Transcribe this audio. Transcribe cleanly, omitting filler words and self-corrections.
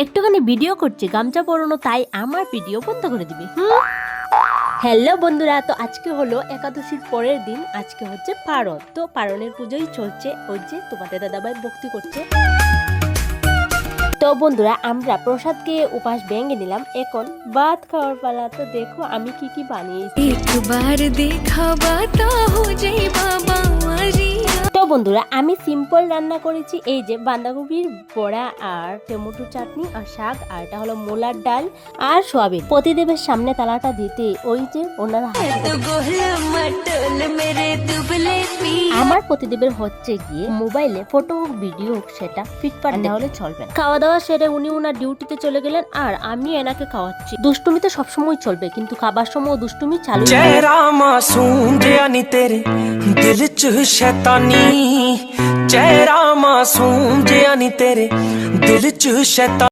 একটুখানি ভিডিও করছি, গামছা পরানো, তাই আমার ভিডিও বন্ধ করে দিবে। হ্যালো বন্ধুরা, তো আজকে হলো একাদশীর পরের দিন। আজকে হচ্ছে পারণ, তো পারণের পুজোই চলছে। ওই যে তোমাদের দাদাভাই ভক্তি করছে। তো বন্ধুরা, আমরা প্রসাদ খেয়ে উপাস ভেঙে নিলাম, এখন ভাত খাওয়ার পালা। তো দেখো আমি কি কি বানিয়েছি। একবার দেখা বাতা হো যাই বাবা। তো বন্ধুরা, আমি সিম্পল রান্না করেছি। এই যে বাঁধাকপির বড়া আর টমেটো চাটনি আর শাক, আর এটা হলো মোলার ডাল আর সোয়াবিন। প্রতিদেবের সামনে তালাটা দিতে ওই যে ওনারা আমার প্রতিদেবের হচ্ছে গিয়ে মোবাইলে ফটো হোক ভিডিও হোক সেটা ফিটফাট না হলে চলবে না। খাওয়া দাওয়া সেরে উনি ওনার ডিউটিতে চলে গেলেন, আর আমি এনাকে খাওয়াচ্ছি। দুষ্টুমি তো সবসময় চলবে, কিন্তু খাবার সময় দুষ্টুমি চালু। चेहरा मासूम जिया नी तेरे दिल च शैतानी, चेहरा मासूम जिया नी तेरे दिल च शैतानी।